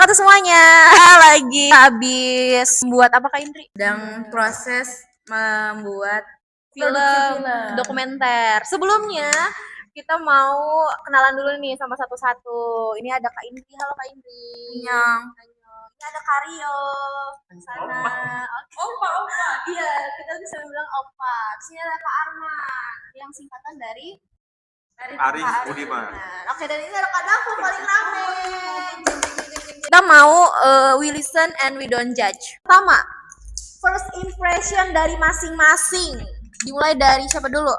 wabarakatuh semuanya. Lagi habis membuat apa Kak Indri? Sedang proses membuat Film dokumenter. Sebelumnya kita mau kenalan dulu nih sama satu-satu. Ini ada Kak Indri. Halo Kak Indri. Annyeong. Ini ada Karyo. Sana. Opa. Iya, kita bisa bilang Opa. Sini ada Kak Arman yang singkatan dari Arif Budiman. Oke, dan ini ada Kak Dafu paling rame. Kita mau we listen and we don't judge. Pertama, first impression dari masing-masing. Dimulai dari siapa dulu?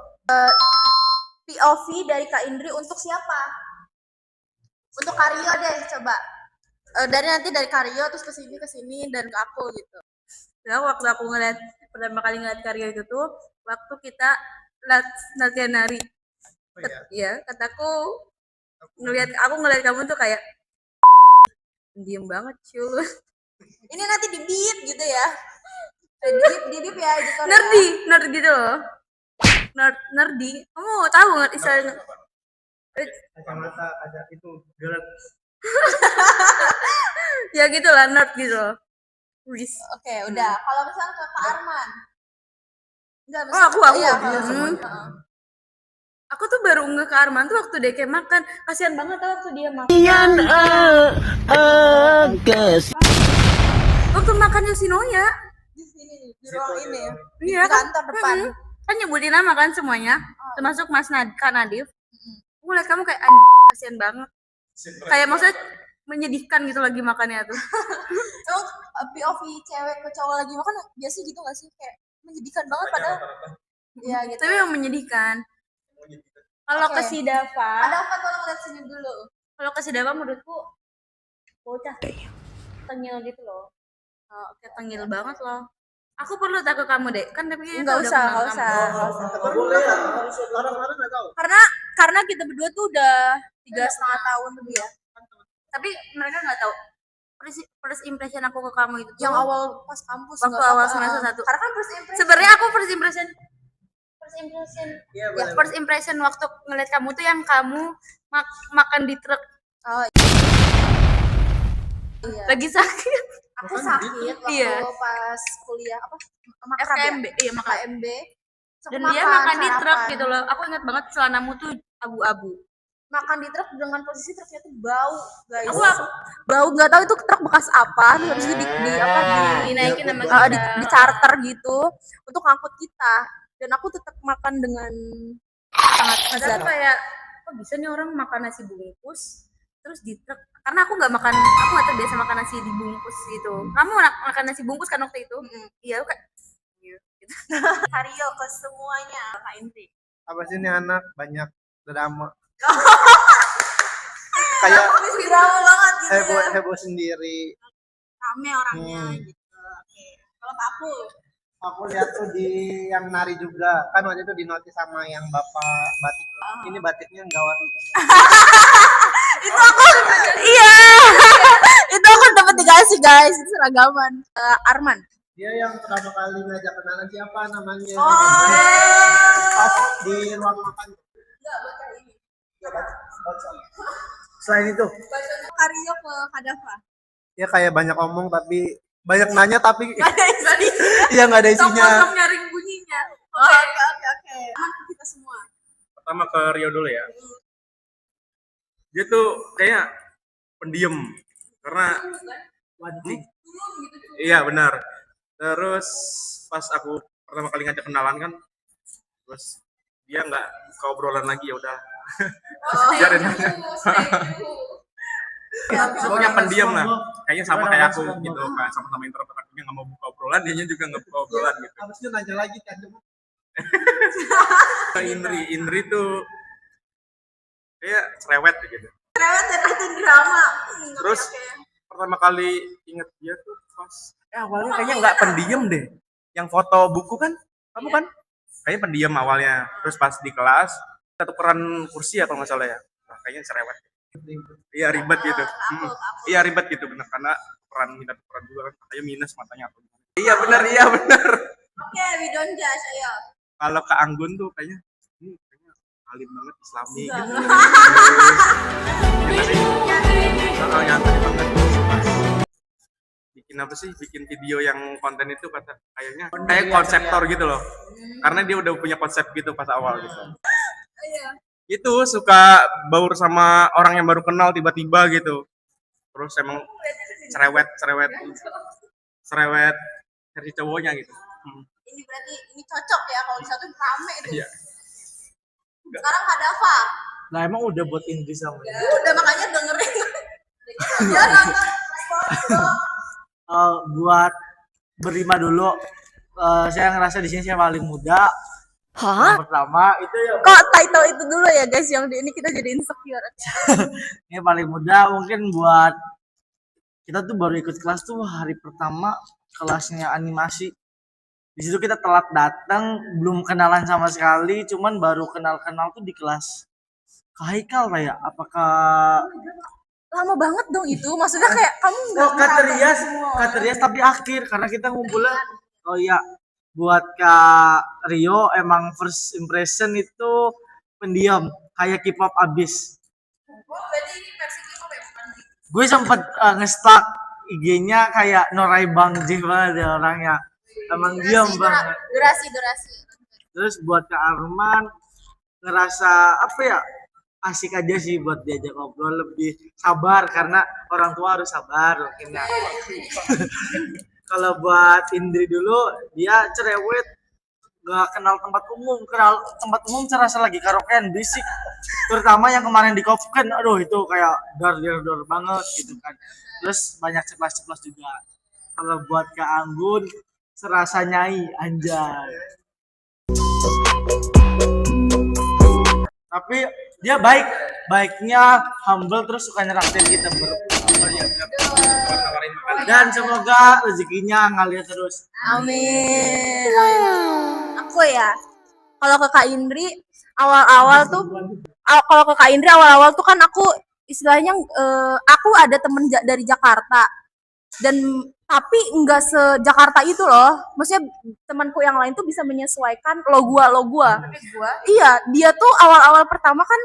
POV dari Kak Indri untuk siapa? Untuk Karyo deh, coba. Nanti dari Karyo terus ke sini dan ke aku gitu. Ya, waktu aku pertama kali ngeliat Karyo itu tuh waktu kita latihan nari. Iya, kataku aku ngeliat kamu tuh kayak diem banget cuy. Ini nanti di beat gitu ya. Di beat ya editor. Nerd gitu loh. Nerdy. Kamu tahu nggak istilahnya? Kacamata ada itu gerak. Ya gitulah, nerd gitu loh. Oke, udah. Kalau misalnya ke Kak Arman. Enggak, Aku. Iya, Aku tuh baru nge ke Arman tuh waktu dia kayak makan. Kasihan banget tau waktu dia makan. Waktu makan Yoshinoya. Di sini nih, di ruang ini. Iya, Di kantor depan. Kan nyebutin nama kan semuanya. Termasuk Mas Kak Nadif. Aku liat kamu kayak kasihan banget. Kayak maksudnya menyedihkan gitu lagi makannya tuh. Emang POV cewek ke cowok lagi makan biasa gitu gak sih? Kayak menyedihkan banget padahal. Iya gitu. Tapi yang menyedihkan. Kalau ke si Dava, Ada apa tolong lihat sini dulu. kalau ke si Dava menurutku bocah tengil gitu loh. Kayak tengil banget loh. Aku perlu tak ke kamu deh, kan tapi Enggak usah. Boleh ya, orang-orang nggak tahu. Karena kita berdua tuh udah 3,5 tahun lebih ya. Tapi mereka nggak tahu. First impression aku ke kamu itu Yang tuh, awal pas kampus. waktu awal semester 1. Karena kan first impression. Sebenarnya aku first impression Iya, ya, first impression waktu ngeliat kamu tuh yang kamu makan di truk Oh iya. lagi sakit. Aku sakit waktu Iya. pas kuliah apa? Makrab FKMB, ya? iya makan. KMB. Dan dia makan di truk gitu loh. Aku ingat banget celanamu tuh abu-abu. Makan di truk dengan posisi truknya tuh bau, guys. Aku Bau nggak tahu itu truk bekas apa, terus habis itu dinaikin sama di charter gitu untuk ngangkut kita. Dan aku tetap makan dengan sangat padahal lezat. kayak kok bisa nih orang makan nasi bungkus terus di truk, karena aku nggak terbiasa makan nasi dibungkus gitu. Kamu makan nasi bungkus kan waktu itu? Iya, kayak gitu. Karyo ke semuanya, Kak Indri. Apa sih ini anak banyak drama. Kayak Drama banget gitu ya. heboh sendiri. Rame orangnya gitu. Oke. Kalau aku Lihat tuh di yang nari juga kan waktu itu dinotis sama yang bapak batik. Ini batiknya nggak warna. itu aku iya itu aku dapat dikasih guys, itu seragaman. Arman. Dia yang pertama kali ngajak kenalan siapa namanya? Oh. Pas di ruang makan. Enggak baca ini. Baca. Selain itu, Karyo ke Kadafa. ya kayak banyak omong tapi banyak nanya tapi Ada isi. iya nggak ada isinya. Sok nyaring bunyinya. Oke. Aman kita semua. Pertama ke Rio dulu ya. Dia tuh kayak pendiam karena iya benar. Terus pas aku pertama kali ngajak kenalan kan, terus dia nggak buka obrolan lagi, ya udah. Biarin aja. Pokoknya pendiam lah. Kayaknya sama kayak aku gitu kan, sama-sama introvert, akunya nggak mau buka obrolan, dianya juga nggak buka obrolan gitu. Habis itu nanya lagi kan. Indri tuh kayak cerewet gitu. Cerewet dan itu drama. Terus pertama kali inget dia tuh pas awalnya kayaknya nggak pendiam deh. Yang foto buku kan kamu kan kayaknya pendiam awalnya. Terus pas di kelas kita tukeran kursi ya kalau nggak salah ya. Nah, kayaknya cerewet. Iya ribet gitu. Iya ribet gitu bener, karena minta tukeran juga kan katanya minus matanya atau gimana. Iya benar. Oke, we don't judge, ayo. Kalau ke Anggun tuh kayaknya alim banget, Islami gitu. Terus, nyantri banget. apa sih, bikin video yang konten itu kayaknya kayak konseptor gitu loh. Karena dia udah punya konsep gitu pas awal gitu. Iya. Itu suka baur sama orang yang baru kenal tiba-tiba gitu. Terus emang cerewet versi cowoknya gitu. Ini berarti ini cocok ya kalau di satu rame itu. Iya. Sekarang Kak Dava. Nah emang udah buat Indri sama Udah makanya dengerin. Ya nonton. buat berlima dulu. Saya ngerasa di sini saya paling muda. Hah? Yang pertama itu ya Kok title itu dulu ya guys, yang di ini kita jadi insecure. ini paling muda. Mungkin buat kita tuh baru ikut kelas tuh hari pertama kelasnya animasi. Di situ kita telat datang, belum kenalan sama sekali, cuman baru kenal tuh di kelas Kak Haikal kayak apakah Lama banget dong itu, maksudnya kayak kamu nggak Kak Trias tapi akhir karena kita ngumpulnya. Oh iya, buat Kak Rio emang first impression itu pendiam, kayak K-pop abis. Berarti ini versi K-pop ya, bukan? Gue sempet nge-stalk IG-nya kayak Norai Bangji banget ya orangnya. Emang diam banget. Durasi. Terus buat Kak Arman ngerasa apa ya, asik aja sih buat diajak ngobrol, lebih sabar karena orang tua harus sabar mungkin ya. Kalau buat Indri dulu dia cerewet, nggak kenal tempat umum serasa lagi karaokean bisik, terutama yang kemarin di Kopken, aduh itu kayak dar banget gitu kan. Terus banyak ceplas juga. Kalau buat Kak Anggun serasa nyai anjay, tapi dia baiknya humble, terus suka nyerahkan kita dan semoga rezekinya ngalir terus. Amin. Aku ya, kalau ke Kak Indri awal-awal tuh kan aku istilahnya aku ada temen dari Jakarta, dan tapi nggak se-Jakarta itu loh, maksudnya temanku yang lain tuh bisa menyesuaikan lo gua. Iya, dia tuh awal-awal pertama kan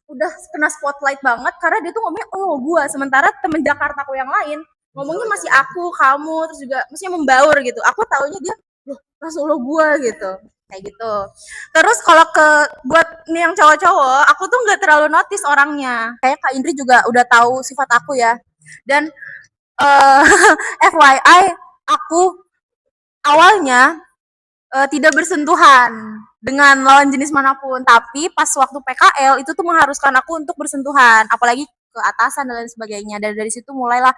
udah kena spotlight banget karena dia tuh ngomongnya lo gua, sementara temen Jakartaku yang lain ngomongnya masih aku, kamu, terus juga maksudnya membaur gitu. Aku taunya dia loh langsung lo gua gitu, kayak gitu. Terus kalau buat nih yang cowok-cowok, aku tuh nggak terlalu notice orangnya, kayak Kak Indri juga udah tahu sifat aku ya. Dan FYI, aku awalnya tidak bersentuhan dengan lawan jenis manapun, tapi pas waktu PKL itu tuh mengharuskan aku untuk bersentuhan, apalagi ke atasan dan lain sebagainya. Dan dari situ mulailah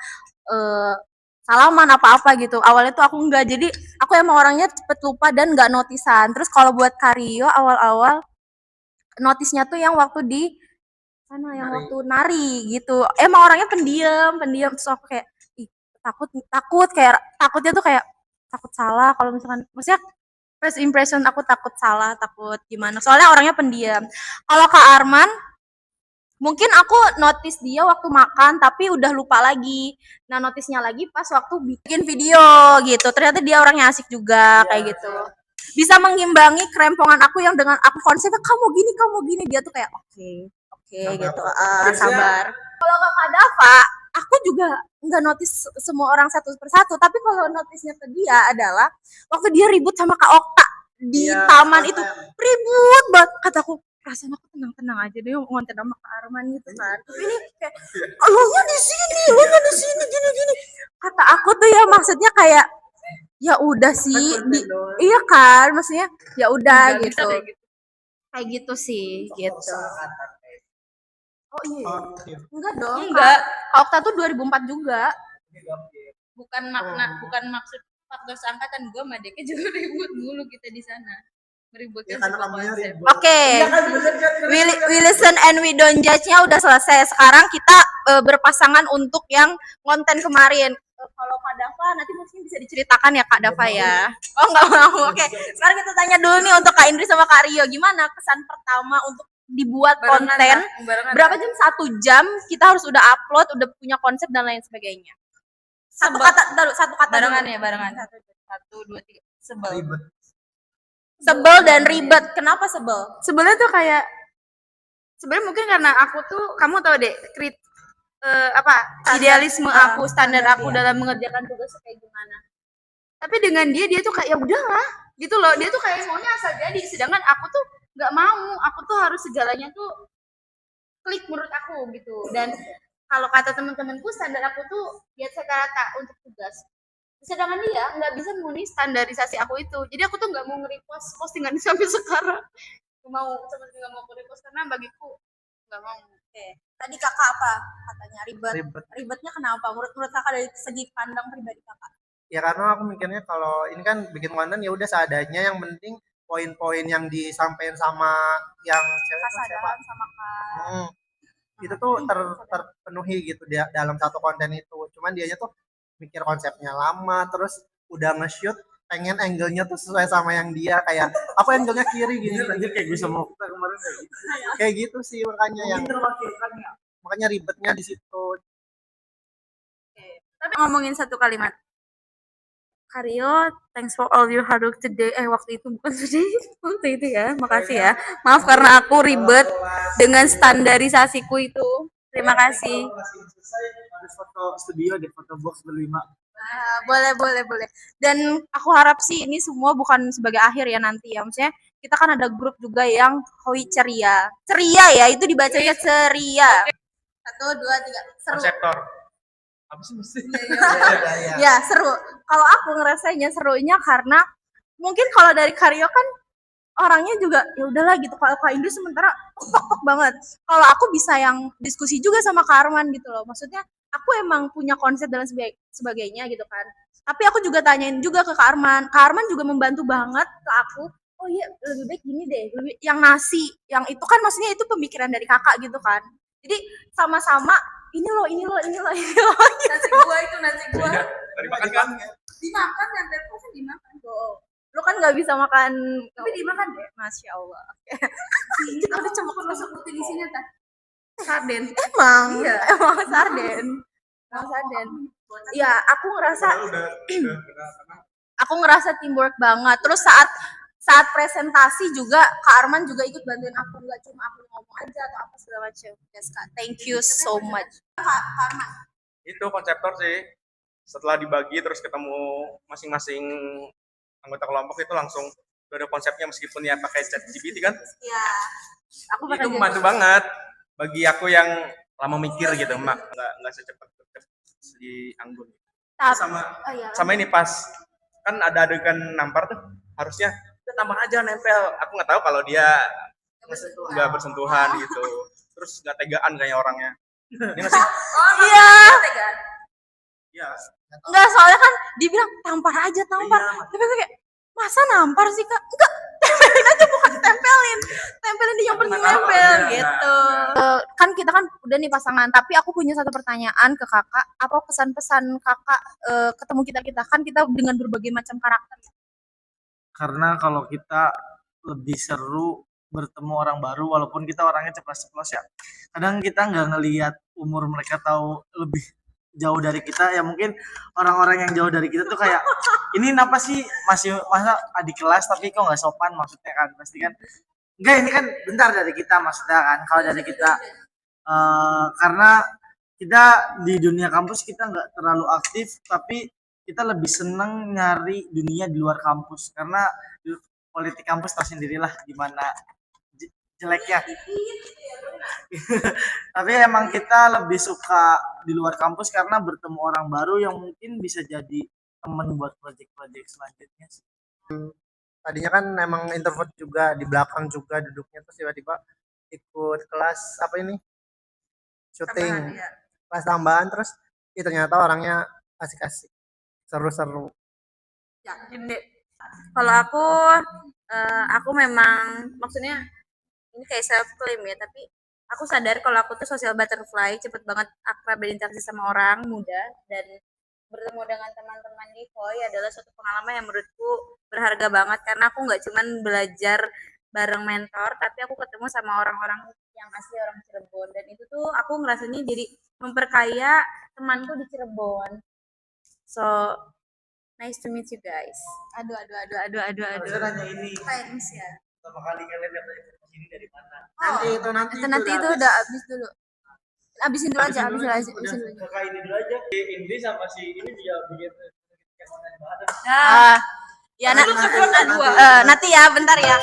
salaman apa-apa gitu. Awalnya tuh aku enggak, jadi aku emang orangnya cepet lupa dan nggak notisan. Terus kalau buat Kario awal-awal notisnya tuh yang waktu di sana, yang waktu nari gitu. Emang orangnya pendiam, terus aku kayak takut kayak takutnya tuh kayak takut salah kalau misalkan, maksudnya first impression aku takut salah, takut gimana, soalnya orangnya pendiam. Kalau Kak Arman mungkin aku notice dia waktu makan tapi udah lupa lagi, nah notisnya lagi pas waktu bikin video gitu, ternyata dia orangnya asik juga kayak gitu, bisa mengimbangi kerempongan aku yang dengan aku konsepnya kamu gini, dia tuh kayak oke gitu, sabar. Kalau Kak Dava, aku juga nggak notice semua orang satu persatu, tapi kalau notisnya ke dia adalah waktu dia ribut sama Kak Okta di taman itu, ribut banget. Kataku, perasaan aku tenang aja deh ngonten sama Kak Arman gitu kan. Tapi ini kayak lu nya di sini gini. Kata aku tuh ya maksudnya kayak ya udah sih, iya kan, maksudnya ya udah gitu. Kayak gitu sih, gitu. Oh iya. Enggak dong. Enggak. Kak Okta tuh 2004 juga. Bukan maksud faktor seangkatan, gue sama Deke juga ribut dulu kita di sana. Meributkan sebuah konsep. Oke. We listen and we don't judge-nya udah selesai. Sekarang kita berpasangan untuk yang konten kemarin. Kalau Kak Dava nanti mungkin bisa diceritakan ya Kak Dava ya. Oh nggak mau. Oke. Sekarang kita tanya dulu nih untuk Kak Indri sama Kak Rio, gimana kesan pertama untuk dibuat konten? Berapa jam? 1 jam kita harus udah upload, udah punya konsep dan lain sebagainya. Satu kata barengan. 1, 2, 3. Sebel dan ribet. Kenapa sebel? Sebenarnya tuh kayak sebenarnya mungkin karena aku tuh, kamu tau deh, apa idealisme Ah, aku, standar standar aku dia. dalam mengerjakan tugas kayak gimana. Tapi dengan dia tuh kayak ya udahlah gitu loh, dia tuh kayak maunya asal jadi, sedangkan aku tuh nggak mau, aku tuh harus segalanya tuh klik menurut aku gitu. Dan kalau kata teman-temanku standar aku tuh lihat rata untuk tugas, sedangkan dia nggak bisa memenuhi standarisasi aku itu. Jadi aku tuh nggak mau nge-repost postingan sampai sekarang, nggak mau, seperti nggak mau nge-repost karena bagiku nggak mau. Oke. Tadi kakak apa katanya ribet? Ribet. Ribetnya kenapa? Menurut kakak dari segi pandang pribadi kakak? Ya karena aku mikirnya kalau ini kan bikin konten ya udah seadanya, yang penting poin-poin yang disampaikan sama yang cewek Kak tuh siapa? Sadam sama kak. Hmm, itu tuh terpenuhi gitu dia dalam satu konten itu. Cuman dianya tuh mikir konsepnya lama, terus udah nge-shoot pengen angle-nya tuh sesuai sama yang dia, kayak apa angle-nya kiri gini, Anjir kayak gue sama Okta kemarin kayak gitu. kayak gitu sih, makanya yang Terwakilkan ya. makanya ribetnya di situ. Tapi ngomongin satu kalimat, Karyo, thanks for all your hard work today. Waktu itu bukan today, waktu itu ya. Makasih ya. Maaf karena aku ribet dengan standarisasiku itu. Terima kasih. Selesai harus foto studio di foto box berlima. Boleh. Dan aku harap sih ini semua bukan sebagai akhir ya nanti ya. Maksudnya kita kan ada grup juga yang hoi ceria. Ceria ya, itu dibacanya ceria. 1, 2, 3. Seru. Konseptor. Apa sih mesti? Ya, seru. Kalau aku ngerasainnya serunya karena mungkin kalau dari Karyo kan orangnya juga ya udahlah gitu. Kalau Kak Indri sementara pok banget. Kalau aku bisa yang diskusi juga sama Kak Arman gitu loh. Maksudnya aku emang punya konsep dan sebagainya gitu kan. Tapi aku juga tanyain juga ke Kak Arman. Kak Arman juga membantu banget ke aku. Oh iya, lebih baik gini deh. Lebih, yang nasi, yang itu kan maksudnya itu pemikiran dari kakak gitu kan. Jadi sama-sama ini loh. Nasi gua itu nasi gua. Tadi makan kan? Dimakan yang telepon kan dimakan kok. Lo kan nggak bisa makan, tapi dimakan deh. Masya Allah. Kita udah cembuk masuk putih di sini tah. Sarden. Emang. Iya, emang sarden. Emang sarden. Ya, aku ngerasa teamwork banget. Terus saat presentasi juga Kak Arman juga ikut bantuin aku, nggak cuma aku ngomong aja atau apa segala macam. Yes, Kak. Thank you so much. Itu konseptor sih. Setelah dibagi terus ketemu masing-masing anggota kelompok itu langsung udah ada konsepnya, meskipun ya pakai ChatGPT kan. Iya. Aku pakai Itu membantu banget bagi aku yang lama mikir gitu, mak nggak secepat di Anggun. Sama sama ini pas kan ada adegan nampar tuh, harusnya udah tambah aja nempel. Aku nggak tahu kalau dia nggak bersentuhan gitu, terus nggak tegaan kayak orangnya. Ini masih Iya. ya Enggak, soalnya kan dibilang tampar aja. Tapi aku kayak, masa nampar sih Kak? Enggak, tempelin aja, bukan ditempelin. Tempelin dia yang penting nempel gitu. Kan kita kan udah nih pasangan, tapi aku punya satu pertanyaan ke kakak. Apa pesan-pesan kakak ketemu kita kan kita dengan berbagai macam karakter. Karena kalau kita lebih seru bertemu orang baru walaupun kita orangnya ceplos-ceplos ya. Kadang kita nggak ngelihat umur mereka tahu lebih jauh dari kita, ya mungkin orang-orang yang jauh dari kita tuh kayak ini kenapa sih masih masa adik kelas tapi kok nggak sopan, maksudnya kan pasti kan enggak, ini kan bentar dari kita maksudnya kan. Kalau dari kita karena kita di dunia kampus kita nggak terlalu aktif, tapi kita lebih seneng nyari dunia di luar kampus karena politik kampus tahu sendirilah gimana jeleknya. Tapi emang kita lebih suka di luar kampus karena bertemu orang baru yang mungkin bisa jadi teman buat proyek-proyek selanjutnya sih. Tadinya kan emang introvert juga, di belakang juga duduknya, terus tiba-tiba ikut kelas apa ini, syuting, kelas tambahan, terus ya ternyata orangnya asik-asik, seru-seru. Yakin deh. Kalau aku memang maksudnya ini kayak self claim ya, tapi aku sadar kalau aku tuh social butterfly, cepet banget akrab berinteraksi sama orang muda, dan bertemu dengan teman-teman di Koi adalah suatu pengalaman yang menurutku berharga banget, karena aku nggak cuman belajar bareng mentor, tapi aku ketemu sama orang-orang yang asli orang Cirebon, dan itu tuh aku ngerasanya jadi memperkaya temanku di Cirebon. So nice to meet you guys. Aduh. Harusnya nanya ini, Thanks ya. pertama kali kalian dapat informasi ini dari mana? Nanti itu Nanti itu udah habis dulu. Abisin dulu aja. Kakak ini dulu aja. Si Indi sama si ini juga bikin konten banget. Ya, nanti ya, bentar ya.